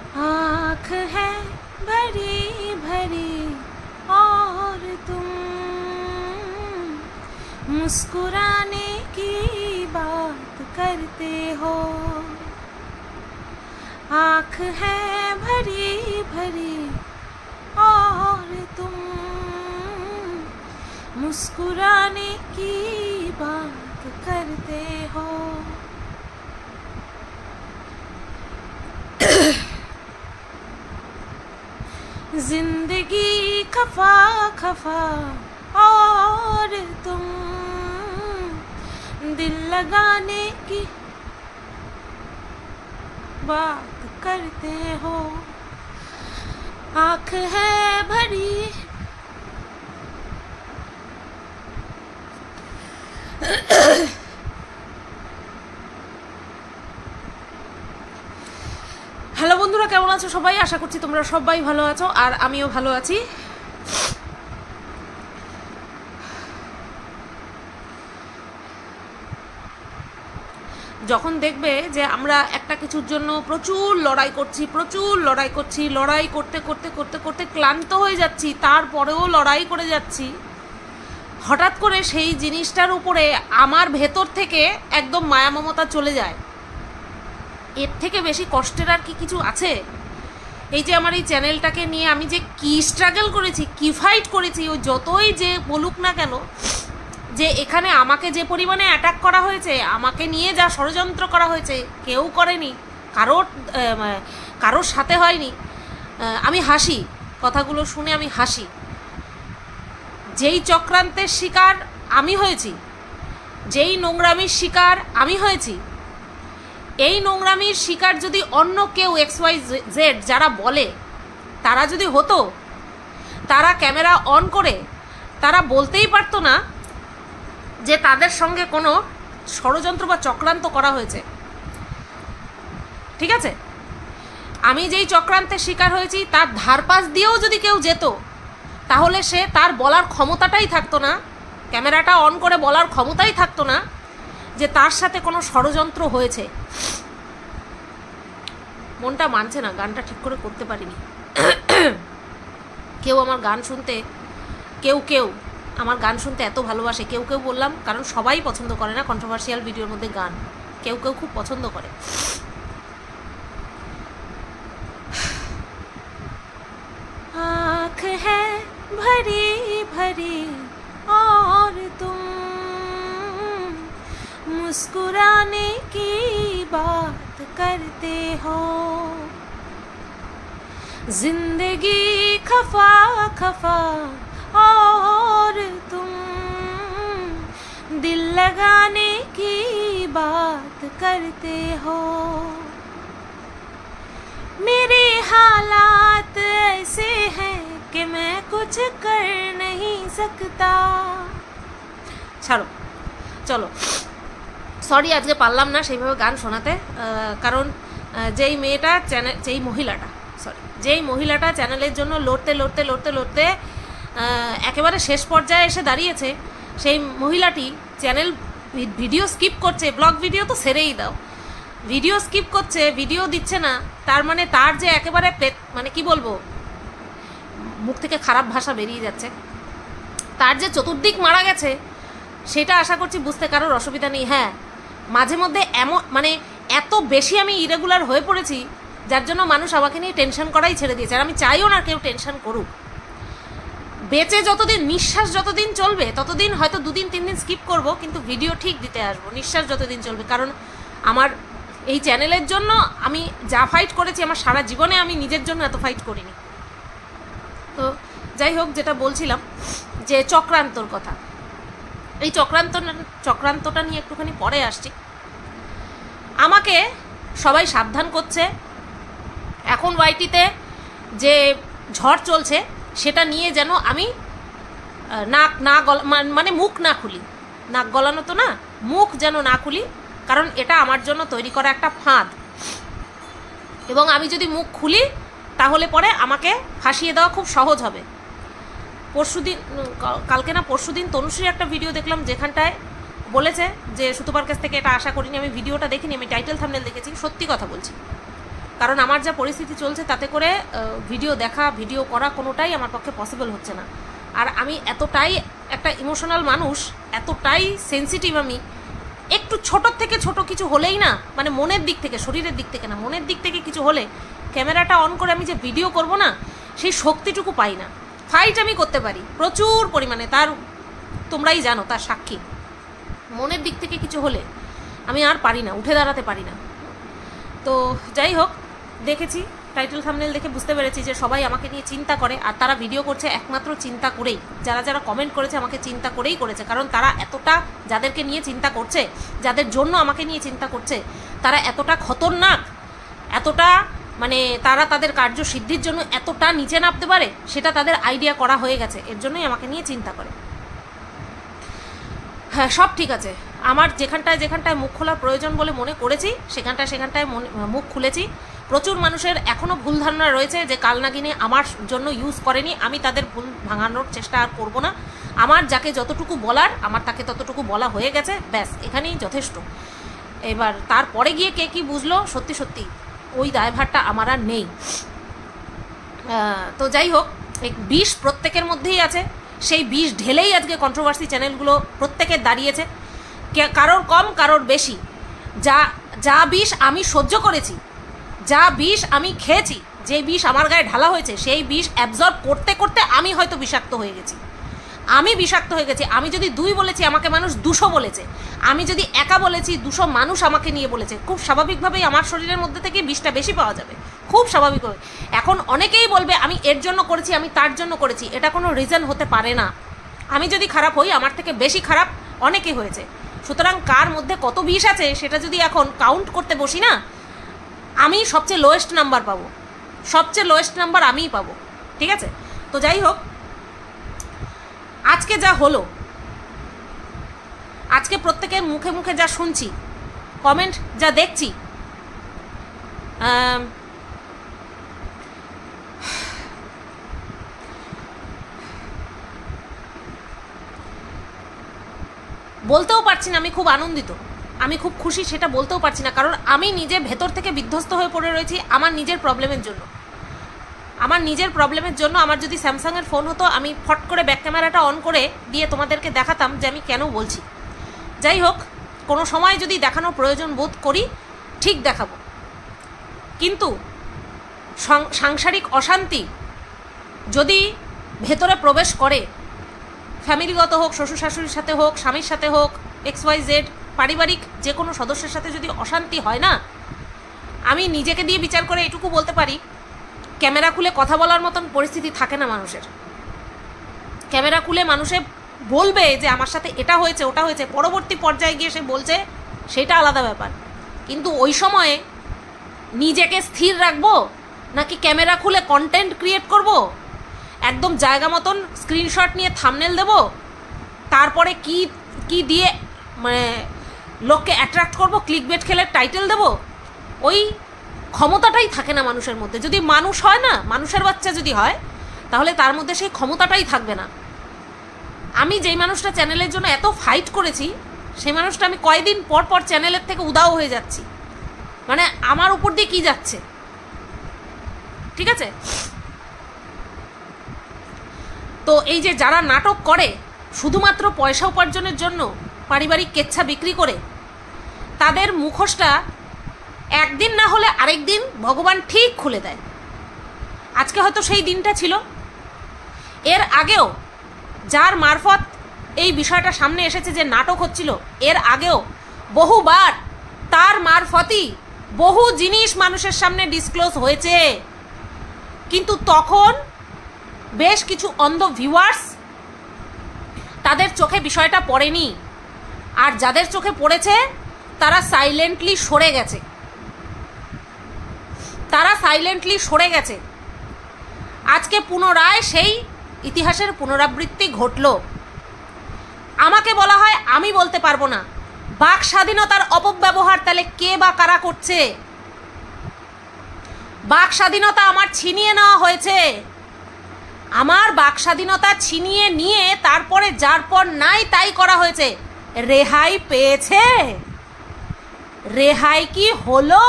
आँख है भरी भरी और तुम मुस्कुराने की बात करते हो। आँख है भरी भरी और तुम मुस्कुराने की बात करते हो। जिंदगी खफा खफा और तुम दिल लगाने की बात करते हो। आँख है भरी হ্যালো বন্ধুরা, কেমন আছো সবাই? আশা করছি তোমরা সবাই ভালো আছো আর আমিও ভালো আছি। যখন দেখবে যে আমরা একটা কিছুর জন্য প্রচুর লড়াই করছি, লড়াই করতে করতে করতে করতে ক্লান্ত হয়ে যাচ্ছি, তারপরেও লড়াই করে যাচ্ছি, হঠাৎ করে সেই জিনিসটার উপরে আমার ভেতর থেকে একদম মায়া মমতা চলে যায়, এর থেকে বেশি কষ্টের আর কি কিছু আছে? এই যে আমার এই চ্যানেলটাকে নিয়ে আমি যে কি স্ট্রাগল করেছি, কি ফাইট করেছি, ওই যতই যে বলুক না কেন যে এখানে আমাকে যে পরিমাণে অ্যাটাক করা হয়েছে, আমাকে নিয়ে যা ষড়যন্ত্র করা হয়েছে, কেউ করেনি, কারোর সাথে হয়নি। আমি হাসি, কথাগুলো শুনে আমি হাসি। যেই চক্রান্তের শিকার আমি হয়েছি, যেই নোংরামির শিকার আমি হয়েছি, এই নোংরামির শিকার যদি অন্য কেউ XYZ যারা বলে তারা যদি হতো, তারা ক্যামেরা অন করে তারা বলতেই পারতো না যে তাদের সঙ্গে কোনো ষড়যন্ত্র বা চক্রান্ত করা হয়েছে। ঠিক আছে, আমি যেই চক্রান্তের শিকার হয়েছি তার ধারপাশ দিয়েও যদি কেউ যেত, তাহলে সে তার বলার ক্ষমতাটাই থাকতো না, ক্যামেরাটা অন করে বলার ক্ষমতাই থাকতো না যে তার সাথে কোনো ষড়যন্ত্র হয়েছে। মনটা মানছে না, গানটা ঠিক করে করতে পারিনি। কেউ আমার গান শুনতে আমার গান শুনতে এত ভালোবাসে, কেউ বললাম, কারণ সবাই পছন্দ করে না কন্ট্রোভার্সিয়াল ভিডিওর মধ্যে গান, কেউ খুব পছন্দ করে। आँख है भरी भरी और तुम मुस्कुराने की बात करते हो। जिंदगी खफा खफा और तुम दिल लगाने की बात करते हो। मेरे हालात ऐसे हैं कि मैं कुछ कर नहीं सकता। ছাড়ো, চলো, সরি আজকে পারলাম না সেইভাবে গান শোনাতে, কারণ যেই মহিলাটা চ্যানেলের জন্য লড়তে একেবারে শেষ পর্যায়ে এসে দাঁড়িয়েছে, সেই মহিলাটি চ্যানেল ভিডিও স্কিপ করছে। ব্লগ ভিডিও তো ছেড়েই দাও, ভিডিও স্কিপ করছে, ভিডিও দিচ্ছে না, তার মানে তার যে একেবারে মানে কি বলবো, মুখ থেকে খারাপ ভাষা বেরিয়ে যাচ্ছে, তার যে চতুর্দিক মারা গেছে, সেটা আশা করছি বুঝতে কারোর অসুবিধা নেই। হ্যাঁ, মাঝে মধ্যে মানে এত বেশি আমি ইরেগুলার হয়ে পড়েছি, যার জন্য মানুষ আমাকে নিয়ে টেনশন করাই ছেড়ে দিয়েছে। আর আমি চাইও না কেউ টেনশন করুক। বেঁচে যতদিন, নিঃশ্বাস যতদিন চলবে ততদিন হয়তো 2-3 দিন স্কিপ করব, কিন্তু ভিডিও ঠিক দিতে আসবো, নিঃশ্বাস যতদিন চলবে। কারণ আমার এই চ্যানেলের জন্য আমি যা ফাইট করেছি, আমার সারা জীবনে আমি নিজের জন্য এত ফাইট করিনি। তো যাই হোক, যেটা বলছিলাম যে চক্রান্তর কথা, এই চক্রান্তটা নিয়ে একটুখানি পরে আসছি। আমাকে সবাই সাবধান করছে, এখন ওয়াইটিতে যে ঝড় চলছে সেটা নিয়ে যেন আমি মানে মুখ না খুলি, নাক গলানো তো না, মুখ যেন না খুলি, কারণ এটা আমার জন্য তৈরি করা একটা ফাঁদ। এবং আমি যদি মুখ খুলি তাহলে পরে আমাকে ফাঁসিয়ে দেওয়া খুব সহজ হবে। পরশুদিন তনুশ্রীর একটা ভিডিও দেখলাম, যেখানটায় বলেছে যে সুতপার কাছ থেকে এটা আশা করিনি। আমি ভিডিওটা দেখিনি, আমি টাইটেল থাম্বনেল দেখেছি। সত্যি কথা বলছি, কারণ আমার যা পরিস্থিতি চলছে তাতে করে ভিডিও দেখা, ভিডিও করা কোনোটাই আমার পক্ষে পসিবল হচ্ছে না। আর আমি এতটাই একটা ইমোশনাল মানুষ, এতটাই সেন্সিটিভ, আমি একটু ছোটোর থেকে ছোট কিছু হলেই না, মানে মনের দিক থেকে, শরীরের দিক থেকে না, মনের দিক থেকে কিছু হলে ক্যামেরাটা অন করে আমি যে ভিডিও করব না, সেই শক্তিটুকু পাই না। ফাইট আমি করতে পারি প্রচুর পরিমাণে, তার তোমরাই জানো, তার সাক্ষী। মনের দিক থেকে কিছু হলে আমি আর পারি না, উঠে দাঁড়াতে পারি না। তো যাই হোক, দেখেছি টাইটেল থাম্বনেল দেখে বুঝতে পেরেছি যে সবাই আমাকে নিয়ে চিন্তা করে, আর তারা ভিডিও করছে একমাত্র চিন্তা করেই। যারা যারা কমেন্ট করেছে আমাকে চিন্তা করেই করেছে, কারণ তারা এতটা, যাদেরকে নিয়ে চিন্তা করছে, যাদের জন্য আমাকে নিয়ে চিন্তা করছে, তারা এতটা খতরনাক, এতটা মানে তারা তাদের কার্যসিদ্ধির জন্য এতটা নিচে নামতে পারে, সেটা তাদের আইডিয়া করা হয়ে গেছে। এর জন্যই আমাকে নিয়ে চিন্তা করে। হ্যাঁ, সব ঠিক আছে। আমার যেখানটায় যেখানটায় মুখ খোলার প্রয়োজন বলে মনে করেছি সেখানটায় মুখ খুলেছি। প্রচুর মানুষের এখনও ভুল ধারণা রয়েছে যে কালনাগিনী আমার জন্য ইউজ করেনি। আমি তাদের ভুল ভাঙানোর চেষ্টা আর করবো না। আমার যাকে যতটুকু বলার, আমার তাকে ততটুকু বলা হয়ে গেছে, ব্যাস, এখানেই যথেষ্ট। এবার তারপরে গিয়ে কে কী বুঝলো, সত্যি সত্যি ওই দায়ভারটা আমার আর নেই। তো যাই হোক, এই বিষ প্রত্যেকের মধ্যেই আছে, সেই বিষ ঢেলেই আজকে কন্ট্রোভার্সি চ্যানেলগুলো প্রত্যেকের দাঁড়িয়েছে, কারোর কম কারোর বেশি। যা বিষ আমি সহ্য করেছি, যা বিষ আমি খেয়েছি, যে বিষ আমার গায়ে ঢালা হয়েছে, সেই বিষ অ্যাবজর্ব করতে করতে আমি হয়তো বিষাক্ত হয়ে গেছি। আমি যদি 2 বলেছি, আমাকে মানুষ 200 বলেছে। আমি যদি একা বলেছি, 200 মানুষ আমাকে নিয়ে বলেছে। খুব স্বাভাবিকভাবেই আমার শরীরের মধ্যে থেকে বিষটা বেশি পাওয়া যাবে, খুব স্বাভাবিকভাবে। এখন অনেকেই বলবে আমি এর জন্য করেছি, আমি তার জন্য করেছি। এটা কোনো রিজন হতে পারে না। আমি যদি খারাপ হই, আমার থেকে বেশি খারাপ অনেকে হয়েছে। সুতরাং কার মধ্যে কত বিষ আছে সেটা যদি এখন কাউন্ট করতে বসি না, আমি সবচেয়ে লোয়েস্ট নাম্বার পাবো, সবচেয়ে লোয়েস্ট নাম্বার আমিই পাবো। ঠিক আছে? তো যাই হোক, আজকে যা হলো, আজকে প্রত্যেকের মুখে মুখে যা শুনছি, কমেন্ট যা দেখছি, বলতেও পারছি না আমি খুব আনন্দিত, আমি খুব খুশি, সেটা বলতেও পারছি না। কারণ আমি নিজে ভেতর থেকে বিধ্বস্ত হয়ে পড়ে রয়েছি আমার নিজের প্রবলেমের জন্য। আমার যদি স্যামসাংয়ের ফোন হতো, আমি ফট করে ব্যাক ক্যামেরাটা অন করে দিয়ে তোমাদেরকে দেখাতাম যে আমি কেন বলছি। যাই হোক, কোনো সময় যদি দেখানোর প্রয়োজন বোধ করি, ঠিক দেখাবো। কিন্তু সাংসারিক অশান্তি যদি ভেতরে প্রবেশ করে, ফ্যামিলিগত হোক, শ্বশুর শাশুড়ির সাথে হোক, স্বামীর সাথে হোক, XYZ পারিবারিক যে কোনো সদস্যের সাথে যদি অশান্তি হয় না, আমি নিজেকে দিয়ে বিচার করে এটুকু বলতে পারি, ক্যামেরা খুলে কথা বলার মতন পরিস্থিতি থাকে না মানুষের। ক্যামেরা খুলে মানুষে বলবে যে আমার সাথে এটা হয়েছে, ওটা হয়েছে, পরবর্তী পর্যায়ে গিয়ে সে বলছে, সেটা আলাদা ব্যাপার। কিন্তু ওই সময়ে নিজেকে স্থির রাখবো নাকি ক্যামেরা খুলে কন্টেন্ট ক্রিয়েট করব, একদম জায়গা মতন স্ক্রিনশট নিয়ে থাম্বনেল দেব, তারপরে কি দিয়ে মানে লোককে অ্যাট্রাক্ট করব, ক্লিকবেট খেলে টাইটেল দেব, ওই ক্ষমতাটাই থাকে না মানুষের মধ্যে। যদি মানুষ হয় না, মানুষের বাচ্চা যদি হয়, তাহলে তার মধ্যে সেই ক্ষমতাটাই থাকবে না। আমি যেই মানুষটা চ্যানেলের জন্য এত ফাইট করেছি, সেই মানুষটা আমি কয়েকদিন পর পর চ্যানেলের থেকে উদাও হয়ে যাচ্ছি। মানে আমার উপর দিয়ে কি যাচ্ছে, ঠিক আছে? তো এই যে যারা নাটক করে শুধুমাত্র পয়সা উপার্জনের জন্য, পারিবারিক কেচ্ছা বিক্রি করে, তাদের মুখোশটা একদিন না হলে আরেক দিন ভগবান ঠিক খুলে দেয়। আজকে হয়তো সেই দিনটা ছিল। এর আগেও যার মারফত এই বিষয়টা সামনে এসেছে যে নাটক হচ্ছিল, এর আগেও বহুবার তার মারফতই বহু জিনিস মানুষের সামনে ডিসক্লোজ হয়েছে। কিন্তু তখন বেশ কিছু অন্ধ ভিউয়ার্স, তাদের চোখে বিষয়টা পড়েনি, আর যাদের চোখে পড়েছে তারা সাইলেন্টলি সরে গেছে। আজকে পুনরায় সেই ইতিহাসের পুনরাবৃত্তি ঘটল। আমাকে বলা হয় আমি বলতে পারবো না। বাক স্বাধীনতার অপব্যবহার তাহলে কে বা কারা করছে? বাক স্বাধীনতা আমার ছিনিয়ে নেওয়া হয়েছে। আমার বাক স্বাধীনতা ছিনিয়ে নিয়ে তারপরে যার পর নাই তাই করা হয়েছে। রেহাই পেয়েছে? রেহাই কি হলো?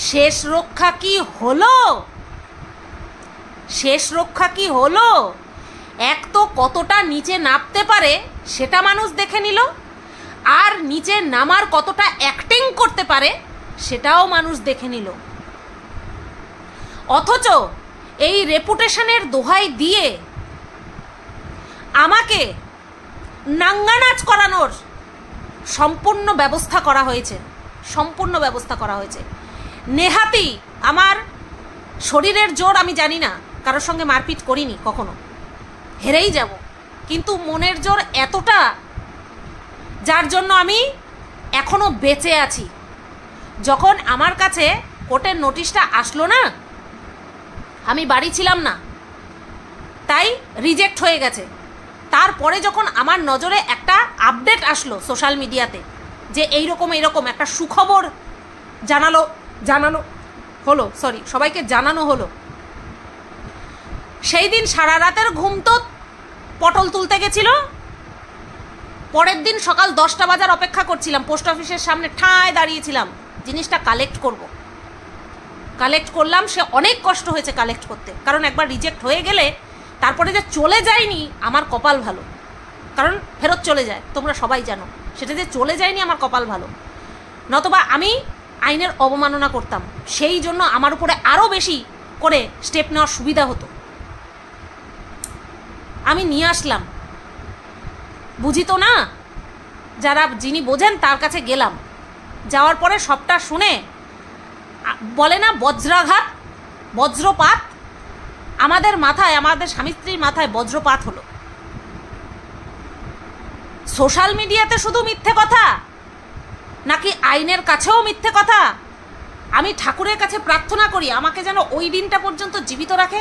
শেষ রক্ষা কি হলো? শেষ রক্ষা কি হলো? এক তো কতটা নিচে নামতে পারে সেটা মানুষ দেখে নিল, আর নিচে নামার কতটা অ্যাক্টিং করতে পারে সেটাও মানুষ দেখে নিল। অথচ এই রেপুটেশনের দোহাই দিয়ে আমাকে নাঙ্গা নাচ করানোর সম্পূর্ণ ব্যবস্থা করা হয়েছে, সম্পূর্ণ ব্যবস্থা করা হয়েছে। নেহাতি আমার শরীরের জোর আমি জানি না, কারোর সঙ্গে মারপিট করিনি কখনো, হেরেই যাব, কিন্তু মনের জোর এতটা যার জন্য আমি এখনো বেঁচে আছি। যখন আমার কাছে কোর্টের নোটিশটা আসলো না, আমি বাড়ি ছিলাম না, তাই রিজেক্ট হয়ে গেছে। তারপরে যখন আমার নজরে একটা আপডেট আসলো সোশ্যাল মিডিয়াতে যে এইরকম একটা সুখবর সবাইকে জানানো হলো, সেই দিন সারা রাতের ঘুম তো পটল তুলতে গেছিল। পরের দিন সকাল 10টা বাজার অপেক্ষা করছিলাম, পোস্ট অফিসের সামনে ঠায় দাঁড়িয়েছিলাম জিনিসটা কালেক্ট করব। কালেক্ট করলাম, সে অনেক কষ্ট হয়েছে কালেক্ট করতে, কারণ একবার রিজেক্ট হয়ে গেলে তারপরে যে চলে যায়নি আমার কপাল ভালো, কারণ ফেরত চলে যায়, তোমরা সবাই জানো। সেটা যে চলে যায়নি আমার কপাল ভালো, নতবা আমি আইনের অবমাননা করতাম। সেই জন্য আমার উপরে আরও বেশি করে স্টেপ নেওয়ার সুবিধা হতো। আমি নিয়ে আসলাম, বুঝি তো না, যিনি বোঝেন তার কাছে গেলাম। যাওয়ার পরে সবটা শুনে বলে না বজ্রাঘাত, বজ্রপাত, আমাদের মাথায়, আমাদের স্বামী স্ত্রীর মাথায় বজ্রপাত হলো। সোশ্যাল মিডিয়াতে শুধু মিথ্যে কথা নাকি আইনের কাছেও মিথ্যে কথা? আমি ঠাকুরের কাছে প্রার্থনা করি আমাকে যেন ওই দিনটা পর্যন্ত জীবিত রাখে,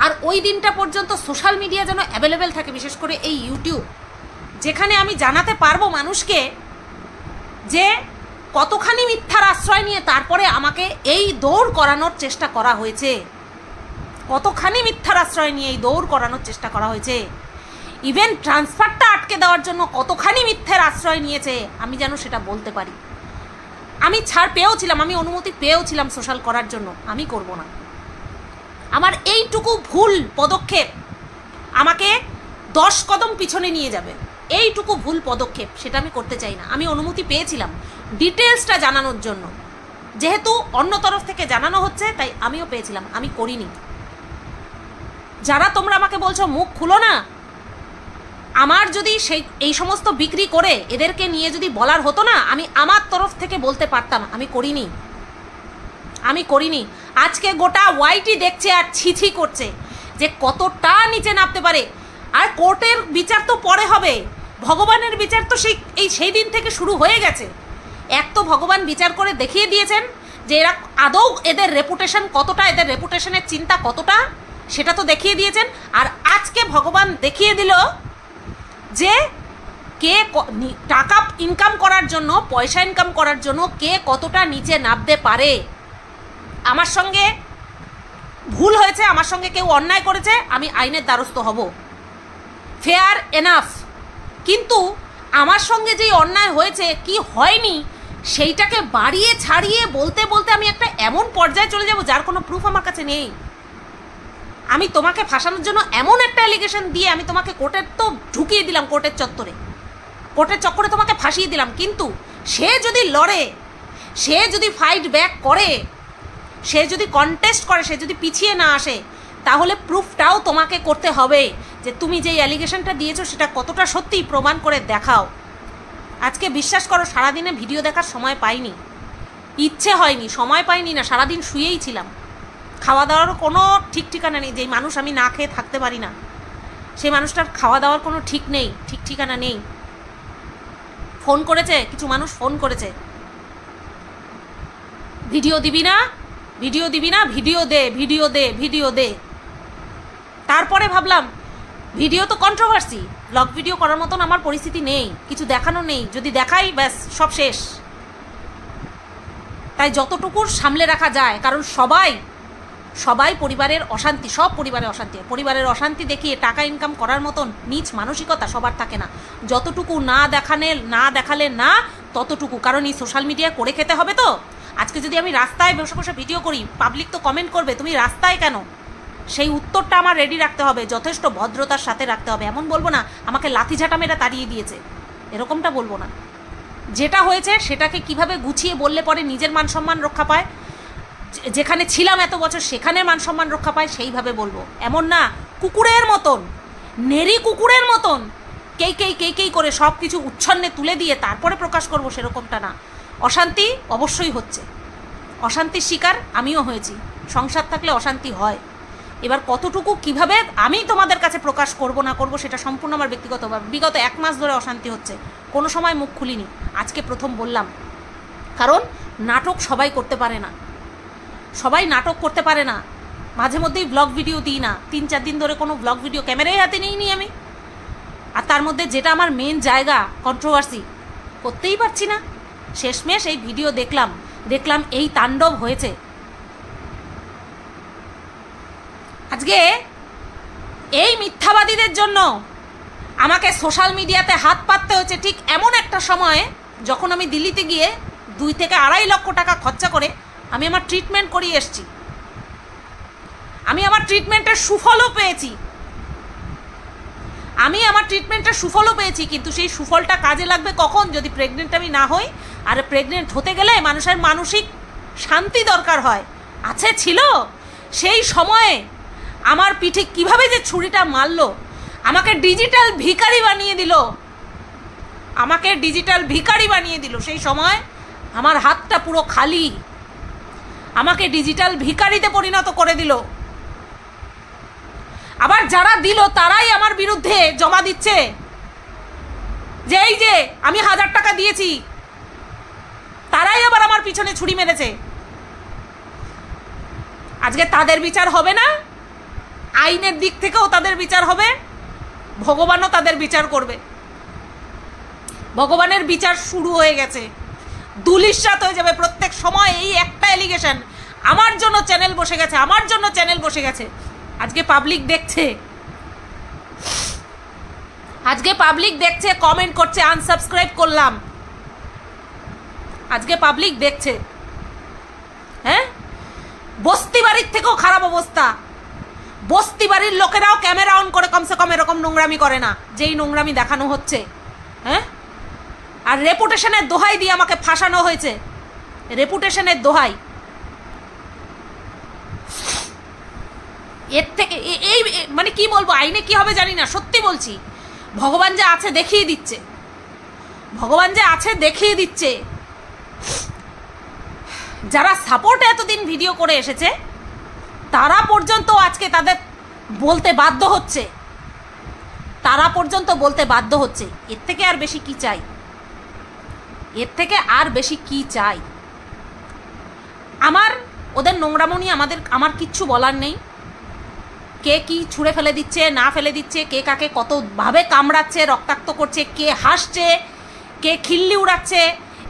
আর ওই দিনটা পর্যন্ত সোশ্যাল মিডিয়া যেন অ্যাভেলেবেল থাকে, বিশেষ করে এই ইউটিউব, যেখানে আমি জানাতে পারবো মানুষকে যে কতখানি মিথ্যার আশ্রয় নিয়ে তারপরে আমাকে এই দৌড় করানোর চেষ্টা করা হয়েছে, কতখানি মিথ্যার আশ্রয় নিয়ে এই দৌড় করানোর চেষ্টা করা হয়েছে। ইভেন ট্রান্সফারটা আটকে দেওয়ার জন্য কতখানি মিথ্যের আশ্রয় নিয়েছে আমি যেন সেটা বলতে পারি। আমি ছাড় পেয়েওছিলাম, আমি অনুমতি পেয়েওছিলাম সোশ্যাল করার জন্য, আমি করব না। আমার এইটুকু ভুল পদক্ষেপ আমাকে 10 কদম পিছনে নিয়ে যাবে, এইটুকু ভুল পদক্ষেপ, সেটা আমি করতে চাই না। আমি অনুমতি পেয়েছিলাম ডিটেলসটা জানানোর জন্য, যেহেতু অন্য তরফ থেকে জানানো হচ্ছে তাই আমিও পেয়েছিলাম, আমি করিনি। যারা তোমরা আমাকে বলছো মুখ খুলো না, আমার যদি এই সমস্ত বিক্রি করে এদেরকে নিয়ে যদি বলার হতো না, আমি আমার তরফ থেকে বলতে পারতাম, আমি করিনি। আজকে গোটা ওয়াইটি দেখছে আর ছিছি করছে যে কতটা নিচে নামতে পারে। আর কোর্টের বিচার তো পরে হবে, ভগবানের বিচার তো সেই দিন থেকে শুরু হয়ে গেছে। এক তো ভগবান বিচার করে দেখিয়ে দিয়েছেন যে এরা আদৌ এদের রেপুটেশন কতটা, এদের রেপুটেশনের চিন্তা কতটা, সেটা তো দেখিয়ে দিয়েছেন। আর আজকে ভগবান দেখিয়ে দিল যে কে টাকা ইনকাম করার জন্য, পয়সা ইনকাম করার জন্য কে কতটা নিচে নামতে পারে। আমার সঙ্গে ভুল হয়েছে, আমার সঙ্গে কেউ অন্যায় করেছে, আমি আইনের দ্বারস্থ হব, ফেয়ার এনাফ। কিন্তু আমার সঙ্গে যেই অন্যায় হয়েছে, কি হয়নি, সেইটাকে বাড়িয়ে ছাড়িয়ে বলতে বলতে আমি একটা এমন পর্যায়ে চলে যাব যার কোনো প্রুফ আমার কাছে নেই। আমি তোমাকে ফাঁসানোর জন্য এমন একটা অ্যালিগেশন দিয়ে আমি তোমাকে কোর্টের তো ঢুকিয়ে দিলাম, কোর্টের চক্করে তোমাকে ফাঁসিয়ে দিলাম। কিন্তু সে যদি লড়ে, সে যদি ফাইট ব্যাক করে, সে যদি কন্টেস্ট করে, সে যদি পিছিয়ে না আসে, তাহলে প্রুফটাও তোমাকে করতে হবে যে তুমি যেই অ্যালিগেশনটা দিয়েছো সেটা কতটা সত্যি, প্রমাণ করে দেখাও। আজকে বিশ্বাস করো, সারাদিনে ভিডিও দেখার সময় পাইনি, ইচ্ছে হয়নি, সময় পাইনি না, সারাদিন শুয়েই ছিলাম। খাওয়া দাওয়ারও কোনো ঠিক ঠিকানা নেই। যেই মানুষ আমি না খেয়ে থাকতে পারি না, সেই মানুষটার খাওয়া দাওয়ার কোনো ঠিক ঠিকানা নেই। ফোন করেছে, কিছু মানুষ ফোন করেছে, ভিডিও দিবি না, ভিডিও দে। তারপরে ভাবলাম ভিডিও তো কন্ট্রোভার্সি, ব্লগ ভিডিও করার মতন আমার পরিস্থিতি নেই, কিছু দেখানো নেই, যদি দেখাই ব্যাস সব শেষ। তাই যতটুকু সামলে রাখা যায়, কারণ সবাই পরিবারের অশান্তি, সব পরিবারের অশান্তি দেখিয়ে টাকা ইনকাম করার মতন নীচ মানসিকতা সবার থাকে না। যতটুকু না দেখালে না ততটুকু, কারণ এই সোশ্যাল মিডিয়া করে খেতে হবে তো। আজকে যদি আমি রাস্তায় বসে বসে ভিডিও করি, পাবলিক তো কমেন্ট করবে তুমি রাস্তায় কেন, সেই উত্তরটা আমার রেডি রাখতে হবে, যথেষ্ট ভদ্রতার সাথে রাখতে হবে। এমন বলবো না আমাকে লাথিঝাঁটা মেরে তাড়িয়ে দিয়েছে, এরকমটা বলবো না। যেটা হয়েছে সেটাকে কিভাবে গুছিয়ে বললে পরে নিজের মান সম্মান রক্ষা পায়, যেখানে ছিলাম এত বছর সেখানে মান সম্মান রক্ষা পায়, সেইভাবে বলবো। এমন না কুকুরের মতন, নেরি কুকুরের মতন কেই করে সব কিছু উচ্ছন্নে তুলে দিয়ে তারপরে প্রকাশ করব, সেরকমটা না। অশান্তি অবশ্যই হচ্ছে, অশান্তির শিকার আমিও হয়েছি, সংসার থাকলে অশান্তি হয়। এবার কতটুকু কিভাবে আমি তোমাদের কাছে প্রকাশ করব না করব সেটা সম্পূর্ণ আমার ব্যক্তিগত। বিগত 1 মাস ধরে অশান্তি হচ্ছে, কোনো সময় মুখ খুলিনি, আজকে প্রথম বললাম। কারণ নাটক সবাই করতে পারে না, সবাই নাটক করতে পারে না। মাঝে মধ্যেই ব্লগ ভিডিও দিই না, 3-4 দিন ধরে কোনো ব্লগ ভিডিও ক্যামেরায় হাতে নিইনি আমি। আর তার মধ্যে যেটা আমার মেন জায়গা কন্ট্রোভার্সি, করতেই পারছি না। শেষমেশ এই ভিডিও দেখলাম এই তাণ্ডব হয়েছে। আজকে এই মিথ্যাবাদীদের জন্য আমাকে সোশ্যাল মিডিয়াতে হাত পাততে হয়েছে ঠিক এমন একটা সময়ে যখন আমি দিল্লিতে গিয়ে 2 থেকে 2.5 লক্ষ টাকা খরচা করে আমি আমার ট্রিটমেন্ট করিয়ে এসেছি। আমি আমার ট্রিটমেন্টের সুফলও পেয়েছি, কিন্তু সেই সুফলটা কাজে লাগবে কখন? যদি প্রেগনেন্ট আমি না হই। আর প্রেগনেন্ট হতে গেলে মানুষের মানসিক শান্তি দরকার হয়, ছিল। সেই সময়ে আমার পিঠে কিভাবে যে ছুরিটা মারলো, আমাকে ডিজিটাল ভিখারি বানিয়ে দিল। সেই সময় আমার হাতটা পুরো খালি, আমাকে ডিজিটাল ভিখারিতে পরিণত করে দিল। আবার যারা দিল তারাই আমার বিরুদ্ধে জমা দিচ্ছে যে এই যে আমি 1000 টাকা দিয়েছি, তারাই আবার আমার পিছনে ছুরি মেরেছে। আজকে তাদের বিচার হবে না, আইনের দিক থেকেও তাদের বিচার হবে, ভগবানও তাদের বিচার করবে। ভগবানের বিচার শুরু হয়ে গেছে, দুলিশাত হয়ে যাবে প্রত্যেক সময়। এই একটা এলিগেশন, আমার জন্য চ্যানেল বসে গেছে। আজকে পাবলিক দেখছে, কমেন্ট করছে, আনসাবস্ক্রাইব করলাম। আজকে পাবলিক দেখছে। হ্যাঁ, বস্তি বাড়ির থেকেও খারাপ অবস্থা। বস্তি বাড়ির লোকেরাও ক্যামেরা অন করে কমসে কম এরকম নোংরামি করে না, যেই নোংরামি দেখানো হচ্ছে। হ্যাঁ, আর রেপুটেশনের দোহাই দিয়ে আমাকে ফাঁসানো হয়েছে, রেপুটেশনের দোহাই। এর থেকে এই মানে কি বলবো, আইনে কি হবে জানি না, সত্যি বলছি। ভগবান যে আছে দেখিয়ে দিচ্ছে। যারা সাপোর্টে এতদিন ভিডিও করে এসেছে তারা পর্যন্ত আজকে তাদের বলতে বাধ্য হচ্ছে। এর থেকে আর বেশি কি চাই? আমার ওদের নোংরামনি আমার কিচ্ছু বলার নেই। কে কি ছুঁড়ে ফেলে দিচ্ছে না ফেলে দিচ্ছে, কে কাকে কতভাবে কামড়াচ্ছে, রক্তাক্ত করছে, কে হাসছে, কে খিল্লি উড়াচ্ছে,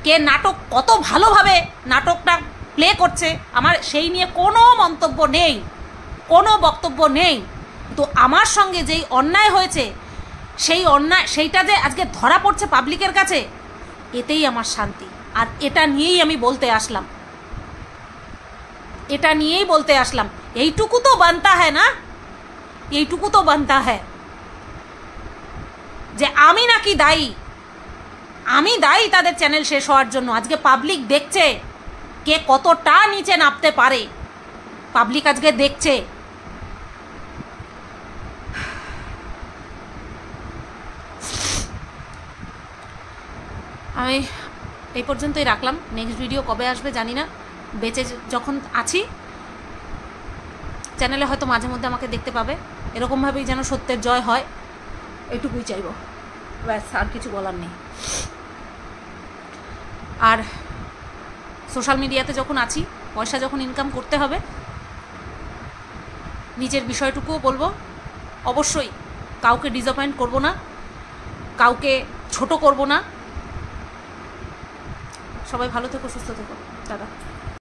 কে নাটক কত ভালোভাবে নাটকটা প্লে করছে, আমার সেই নিয়ে কোনো মন্তব্য নেই, কোনো বক্তব্য নেই। তো আমার সঙ্গে যেই অন্যায় হয়েছে সেইটা যে আজকে ধরা পড়ছে পাবলিকের কাছে, এতেই আমার শান্তি। আর এটা নিয়েই আমি বলতে আসলাম, এইটুকু তো বানতা হ্যায় যে আমি নাকি দায়ী তাদের চ্যানেল শেষ হওয়ার জন্য। আজকে পাবলিক দেখছে কে কতটা নিচে নামতে পারে, পাবলিক আজকে দেখছে। আমি এই পর্যন্তই রাখলাম। নেক্সট ভিডিও কবে আসবে জানি না। বেঁচে যখন আছি চ্যানেলে হয়তো মাঝে মধ্যে আমাকে দেখতে পাবে। এরকমভাবেই যেন সত্যের জয় হয়, এটুকুই চাইব, ব্যাস, আর কিছু বলার নেই। আর সোশ্যাল মিডিয়াতে যখন আছি, পয়সা যখন ইনকাম করতে হবে, নিজের বিষয়টুকুও বলবো। অবশ্যই কাউকে ডিসঅ্যাপয়েন্ট করব না, কাউকে ছোট করব না। সবাই ভালো থেকো, সুস্থ থেকো, টাটা।